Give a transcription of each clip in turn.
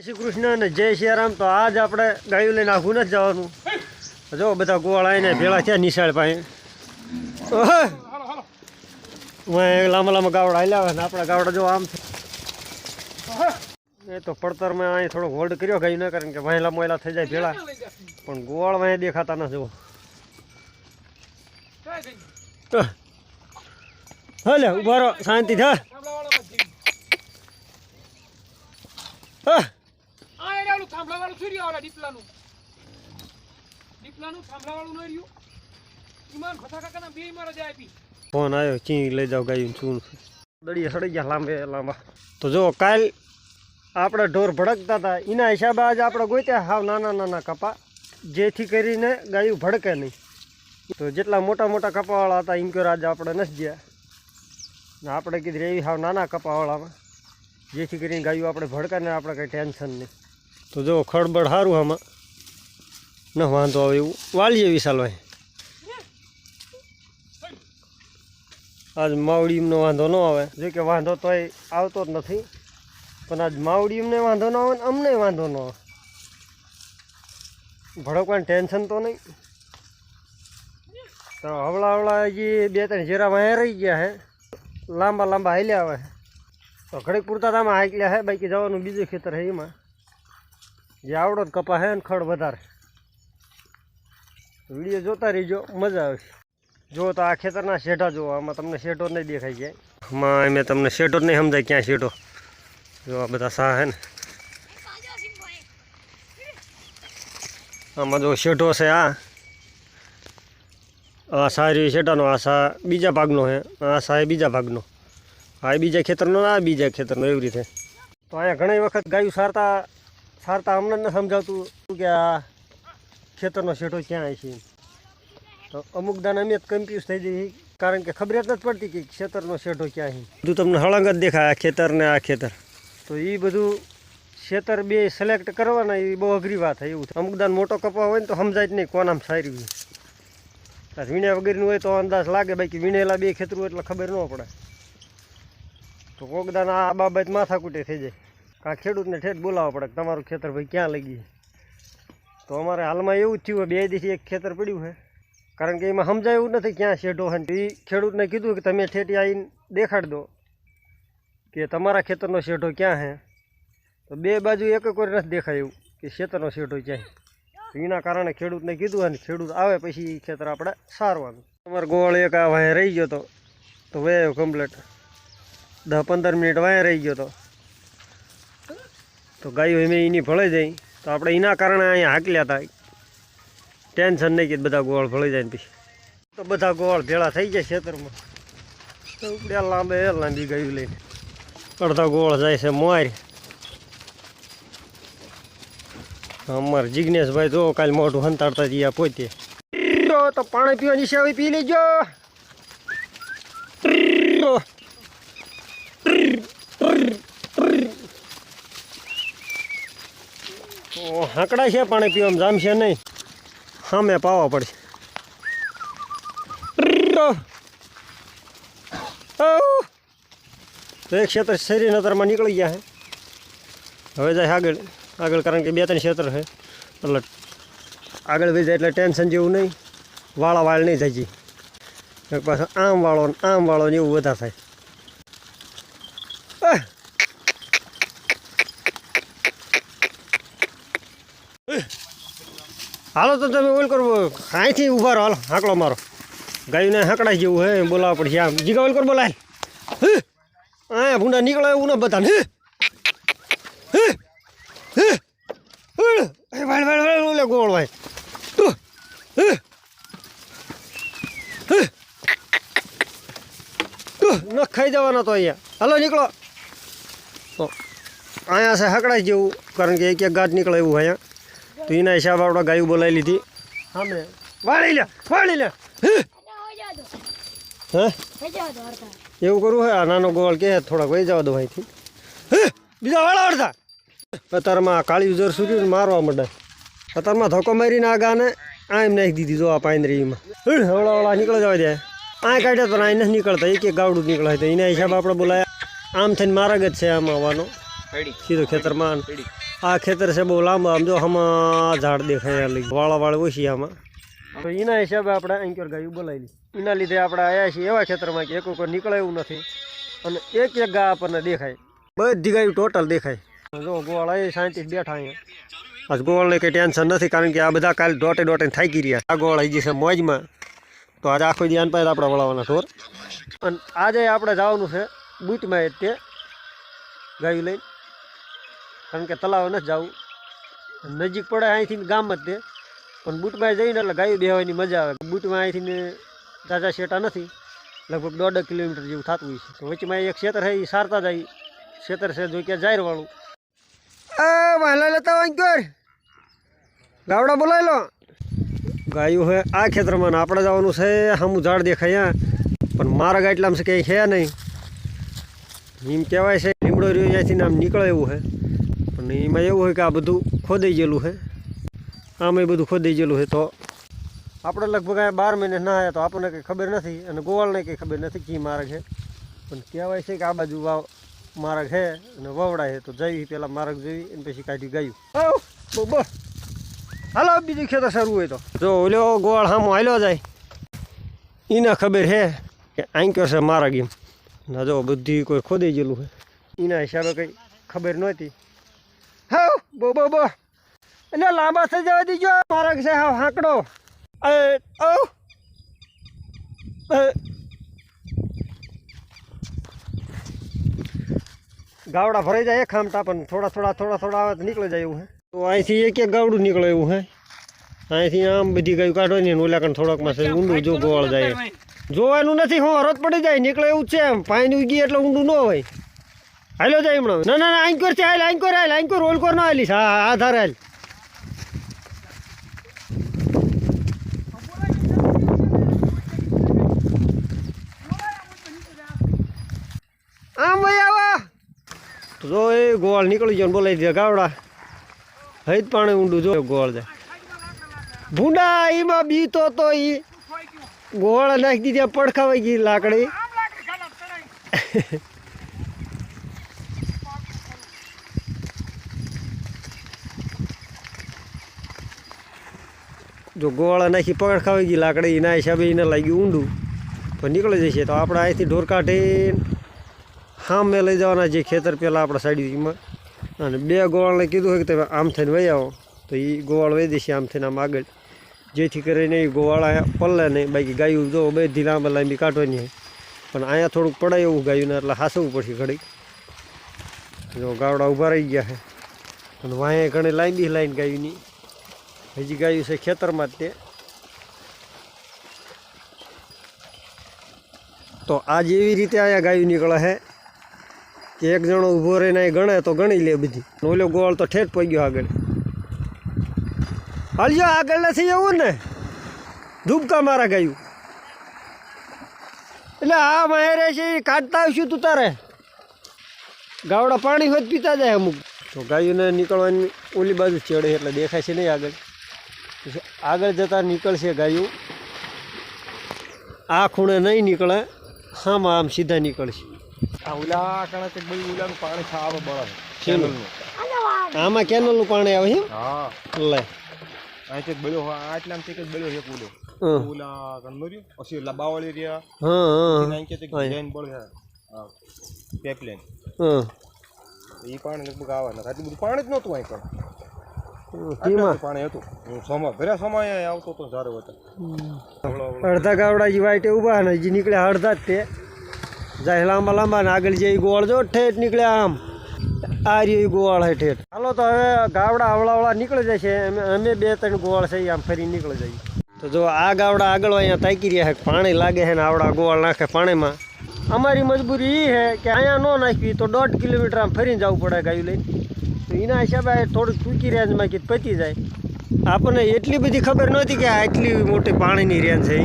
શ્રી કૃષ્ણ અને જય સિયારામ। તો આજ આપણે ગાયું લઈને આઘું નથી જવાનું। જો બધા ગોળ આવીને ભેળા થયા નિશાળ પાસે। લાંબા લાંબા ગાવડા હાલ્યા આવે ને આપણા ગાવડા જો આમ એ તો પડતરમાં અહીં થોડો હોલ્ડ કર્યો ગાયું ના, કારણ કે વહેલા મોયલા થઈ જાય ભેળા, પણ ગોળ વાંહે દેખાતા ન જુઓ। હાલે ઉભા રહો, શાંતિ થા। ફોન આવ્યો, ચી લઈ જાઓ ગાયું શું દડિયા સડી ગયા લાંબે લાંબા। તો જો કાલ આપણે ઢોર ભડકતા હતા એના હિસાબે આજે આપણે ગોત્યા હાવ નાના નાના કપા, જેથી કરીને ગાયું ભડકે નહીં। તો જેટલા મોટા મોટા કપાવાળા હતા એમ કહો આજે આપણે નથી ગયા ને આપણે કીધું એવી હાવ નાના કપાવાળામાં, જેથી કરીને ગાયું આપણે ભડકે ને આપણે કંઈ ટેન્શન નહીં। તો જો ખડબડ સારું આમાં ન વાંધો આવે એવું વાલીએ વિશાલભાઈ। આજ માવડીમનો વાંધો ન આવે, જો કે વાંધો તોય આવતો જ નથી, પણ આજ માવડીમને વાંધો ન આવે ને અમને વાંધો ન આવે, ભડકવાની ટેન્શન તો નહીં। તો હવળા હજી 2-3 જેરા વાંહે રહી ગયા હે, લાંબા લાંબા હાલ્યા આવે તો ઘડીક પૂરતા આમાં હાલ્યા હે, બાકી જવાનું બીજું ખેતર હે એમાં જે આવડો જ કપા હે ને ખડ વધારે। વિડીયો જોતા રહીજો, મજા આવશે। જો તો આ ખેતરના શેઢા જુઓ, આમાં તમને શેઢો નહીં દેખાઈ જાય, આમાં મેં તમને શેઢો જ નહીં સમજાય ક્યાં શેઢો। જો આ બધા સા હે ને આમાં જો શેઢો છે, આ સારી શેઢાનો, આ સા બીજા ભાગનો છે, આ સા એ બીજા ભાગનો, આ બીજા ખેતરનો, આ બીજા ખેતરનો, એવી રીતે। તો અહીંયા ઘણી વખત ગાયું સારતા અમને ન સમજાવતું કે આ ખેતરનો શેઢો ક્યાં છે, તો અમુક દાન અમે જ કન્ફ્યુઝ થઈ જઈએ, કારણ કે ખબર જ નથી પડતી કે ખેતરનો શેઢો ક્યાં છે। બધું તમને હળંગ જ દેખાય, આ ખેતર ને આ ખેતર, તો એ બધું ખેતર બે સિલેક્ટ કરવાના એ બહુ અઘરી વાત છે। એવું અમુક દાન મોટો કપા હોય ને તો સમજાય જ નહીં કોનામ સારી હોય, વીણ્યા વગરનું હોય તો અંદાજ લાગે, બાકી વીણેલા બે ખેતરું એટલે ખબર ન પડે। તો કોક દાન આ બાબત માથાકૂટે થઈ જાય, કાં ખેડૂતને ઠેઠ બોલાવવા પડે કે તમારું ખેતર ભાઈ ક્યાં લઈ ગયું। તો અમારે હાલમાં એવું જ થયું, 2 દિવસથી એક ખેતર પડ્યું છે, કારણ કે એમાં સમજાય એવું નથી ક્યાં શેઢો છે, એ ખેડૂતને કીધું કે તમે ઠેઠી આવીને દેખાડી દો કે તમારા ખેતરનો શેઢો ક્યાં છે, તો બે બાજુ એક કોઈ નથી દેખાય એવું કે ખેતરનો શેઢો ક્યાં છે। એના કારણે ખેડૂતને કીધું અને ખેડૂત આવે પછી ખેતર આપણે સારવાનું। અમારે ગોળ એક આ વાંહે રહી ગયો તો વયો કમ્પ્લેટ 10-15 મિનિટ વાંહે રહી ગયો તો ગાયું એમ એની ભળાઈ જાય, તો આપણે એના કારણે અહીંયા હાંકલ્યા હતા, ટેન્શન નહીં કે બધા ગોળ ભળી જાય ને પછી તો બધા ગોળ ભેળા થઈ જાય ખેતરમાં, તો બે લાંબી ગાયું લઈને અડધા ગોળ જાય છે મોર। અમારે જિજ્ઞેશભાઈ જો કાલે મોઢું હંતાડતા જઈએ પોતે, તો પાણી પીવાની છે પી લેજો। હાંકડા છે પાણી પીવામાં, જામશે નહીં, સામે પાવા પડશે। તો એક ક્ષેત્ર શ્રીનગરમાં નીકળી ગયા છે, હવે જાય આગળ કારણ કે 2-3 ક્ષેત્ર છે એટલે આગળ વહી જાય એટલે ટેન્શન જેવું નહીં, વાળ નહીં થાય, એક પાછો આમ વાળો ને એવું વધારે થાય। હાલો તો તમે ઓલ કરવો, અહીંથી ઊભા રહો, હાલો હાંકડો મારો, ગાયુંને હાંકડા જેવું હે બોલાવવા પડશે। આમ જીગા ઓલ કર બોલાય, હા ભૂંડા નીકળે એવું ના બધા ને, ઓલે ગોળ ભાઈ ન ખાઈ જવાના તો અહીંયા, હાલો નીકળો। તો અહીંયા છે હાંકડા જેવું, કારણ કે એક ગાંઠ નીકળે એવું અહીંયા, તો એના હિસાબે આપણે ગાયું બોલાવી લીધી, સામે વાળી લે હે એવું કરવું હે। આ નાનો ગોળ કે થોડાક વહી જવા દો અહીંથી, બીજા વાળા અડધા અત્યારમાં કાળી ઉજર સૂર્ય મારવા માંડે, અત્યારમાં ધક્કો મારીને આ ગાને આ એમ નાખી દીધી, જો આ પાંદરીમાં હવળા નીકળી જવા જાય, આ કાઢ્યા તો આ નથી નીકળતા, એક ગાવડું નીકળે, તો એના હિસાબે આપણે બોલાયા। આમ થઈને માર્ગ જ છે આમ આવવાનો સીધો ખેતરમાં, આ ખેતર છે બહુ લાંબા, આમ જો આમાં ઝાડ દેખાય લઈ વાળા ઓછી આમાં. તો એના હિસાબે આપણે અંકર ગાયું બોલાવી એના લીધે આપણે આવ્યા છીએ એવા ખેતરમાં કે એક કોઈ નીકળે એવું નથી અને એક ગા આપણને દેખાય, બધી ગાયું ટોટલ દેખાય. જો ગોવાળ અહીં શાંતિથી બેઠા અહીંયા. આજ ગોવાળને કંઈ ટેન્શન નથી કારણ કે આ બધા કાલે દોટે થાકી રહ્યા. આ ગોવાળ હજી છે મોજમાં, તો આજે આખો ધ્યાન પાસે આપણે વળાવવાના ઢોર. અને આજે આપણે જવાનું છે બૂટમાં તે ગાયું લઈને, કારણ કે તલાવ નથી જવું, નજીક પડે અહીંથી ગામ જ તે, પણ બૂટમાં જઈને એટલે ગાયું બેહવાની મજા આવે. બૂટમાં અહીંથી તાજા શેટા નથી, લગભગ 1.5 કિલોમીટર જેવું થતું હોય છે. તો વચમાં એક ખેતર છે એ સારતા જાય ખેતર છે જો કે જાહેરવાળું. વહેલા લેતા હોય કર ગાવડા બોલાવી લો. ગાયું છે આ ખેતરમાં આપણે જવાનું છે સામું ઝાડ દેખાય પણ મારા ગાટલામાં છે કંઈ છે નહીં. એમ કહેવાય છે લીમડો રહ્યો ત્યાંથી આમ નીકળે એવું છે, પણ એમાં એવું હોય કે આ બધું ખોદાઈ ગયેલું છે, આમાં બધું ખોદાઈ ગયેલું છે. તો આપણે લગભગ આ 12 મહિને ના આવ્યા તો આપણને કંઈ ખબર નથી અને ગોવાળને કંઈ ખબર નથી કી માર્ગ છે, પણ કહેવાય છે કે આ બાજુ માર્ગ છે અને વવડા છે. તો જઈ પહેલાં માર્ગ જોઈ અને પછી કાઢી ગાયું. બસ હાલો બીજું ખેતર સારું હોય તો જો ઓલો ગોવાળ સામો હાલ્યો જાય એને ખબર છે કે આંક્યો છે માર્ગ એમ. ના જો બધી કોઈ ખોદાઈ ગયેલું છે એના હિસાબે કંઈ ખબર નહોતી. હા બો એટલે લાંબા થઈ જવા દીજો માર્ગ છે હા હાંકડો. ગાવડા ભરાઈ જાય ખામટા પણ થોડા આવે તો નીકળી જાય એવું છે. તો અહીંથી એક ગાવડું નીકળે એવું છે. અહીંથી આમ બધી ગાયું કાઢવાની ઓલા કણ થોડાકમાં છે ઊંડું જો ગોવાળ જાય જોવાનું નથી. હું હરત પડી જાય નીકળે એવું છે એમ પાણી ઉગી એટલે ઊંડું ન હોય. હાલો જાય હમણાં ના આંકોર છે આંકોર ઓલકોર ના હાલીશ. હા આધાર હાલ આમ ભાઈ આવા જો એ ગોવાળ નીકળી ગયો બોલાવી દે ગાવડા હઈ પાણી ઊંડું જો ગોવાળ જાય ભૂંડા એમાં બીતો તો એ ગોવાળ નાખી દીધી પડખાવાઈ ગઈ લાકડી. જો ગોવાળા નાખી પડખાવાઈ ગઈ લાકડી એના હિસાબે એને લાગ્યું ઊંડું તો નીકળી જશે. તો આપણે અહીંથી ઢોર કાઢીને સામે લઈ જવાના જે ખેતર પહેલાં આપણે સાઈડમાં, અને 2 ગોવાળને કીધું હોય કે તમે આમ થઈને વહી આવો તો એ ગોવાળ વહી દેશે આમ થઈને આમ આગળ, જેથી કરીને એ ગોવાળ અહીંયા પલ્લે નહીં. બાકી ગાયું જો બધી લાંબી કાઢવાની હોય પણ અહીંયા થોડુંક પડાય એવું ગાયુંને એટલે હાંસવું પડશે ઘડીક. જો ગાવડા ઊભા રહી ગયા છે અને વાંહે ઘણી લાંબી લાઈન ગાયુંની હજી ગાયું છે ખેતરમાં જ તે. તો આ જેવી રીતે અહીંયા ગાયું નીકળે છે કે એક જણો ઊભો રહીને અહીં ગણે તો ગણી લે બધી. ઓલો ગોવાળ તો ઠેઠ પડી ગયો આગળ. હાલજો આગળ નથી એવું ને ધૂપકા મારા ગાયું એટલે આ માહેરે છે એ કાઢતા આવશું તું તારે ગાવડા પાણી હોય પીતા જાય અમુક. તો ગાયુંને નીકળવાની ઓલી બાજુ ચડે એટલે દેખાય છે નહીં આગળ. પછી આગળ જતાં નીકળશે ગાયું આ ખૂણે નહીં નીકળે, આમાં આમ સીધા નીકળશે. ઓલા કણા બધું ઓલાનું પાણી આવે બળે આમાં કેનલનું પાણી આવે છે. હા લે અહીંથી બળ્યો આટલામાંથી જ બળ્યો એક ઉડો ઓલા કણમર્યું પછી ઓલા બાવળી રહ્યા. હા જૈન બળ્યા પાઇપલાઇન એ પાણી લગભગ આવે ને આટલું બધું પાણી જ નહોતું અહીં પણ પાણી હતું. ભર્યા સમય આવતો હતો ધારો હતો. અડધા ગાવડા જે વાઈટે ઊભા ને હજી નીકળ્યા અડધા જ તે જાય લાંબા ને આગળ જે ગોવાળ જો ઠેઠ નીકળ્યા આમ આ રહ્યો ગોવાળ છે ઠેઠ. હાલો તો હવે ગાવડા અવળા નીકળી જાય છે. અમે 2-3 ગોવાળ છે આમ ફરી નીકળી જઈએ. તો જો આ ગાવડા આગળ અહીંયા તાકી રહ્યા છે, પાણી લાગે છે ને આવડા ગોવાળ નાખે પાણીમાં. અમારી મજબૂરી એ છે કે અહીંયા ન નાખવી તો 1.5 કિલોમીટર આમ ફરીને જવું પડે ગાયું લઈને. તો એના હિસાબે થોડુંક ટૂંકી રેન્જમાં કે પતી જાય. આપણને એટલી બધી ખબર નહોતી કે આટલી મોટી પાણીની રેન્જ છે.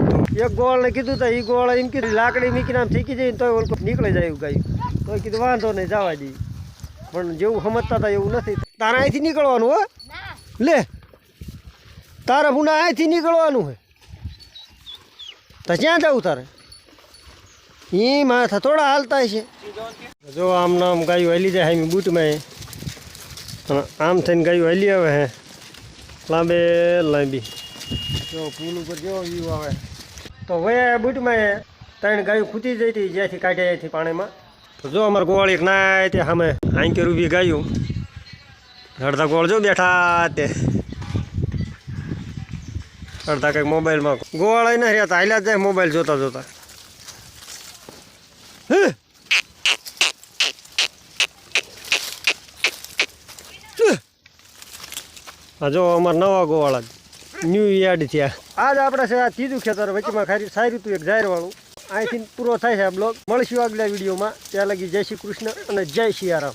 તો એક ગોવાળને કીધું તો એ ગોવાળ એમ કીધું લાકડી મૂકીને આમ થીકી જાય તો ઓલું નીકળી જાય એવું ગાયું. તો કીધું વાંધો નહીં જવા દઈએ, પણ જેવું સમજતા હતા એવું નથી. તારે અહીંથી નીકળવાનું હો લે, તારે ભૂંડા અહીંથી નીકળવાનું હોય તો ક્યાં જવું તારે? એ માથા થોડા હાલતા છે. જો આમ નામ ગાયું હાલી જાય હામી બૂટમાં અને આમ થઈને ગાયું હલી આવે હે લાંબે લાંબી જો પુલ ઉપર કેવો વ્યૂ આવે તો હવે બૂટમાં 3 ગાયું ખૂટી જઈ હતી જ્યાંથી કાઢ્યા ત્યાંથી પાણીમાં તો જો અમારે ગોવાળી ના તે સામે આંકેર ઊભી ગાયું અડધા ગોળ જો બેઠા તે અડધા કંઈક મોબાઈલમાં ગોવાળા ના રહ્યા હાલ્યા જ જાય મોબાઈલ જોતા જોતા હા જો અમારા નવા ગોવાળા ન્યૂ યાર્ડ થયા આજ આપણે છે આ ત્રીજું ખેતર વચ્ચેમાં સારું હતું એક જાહેરવાળું અહીંથી પૂરો થાય છે આ બ્લોગ મળશું આગલા વિડીયોમાં ત્યાં લગી જય શ્રી કૃષ્ણ અને જય સિયારામ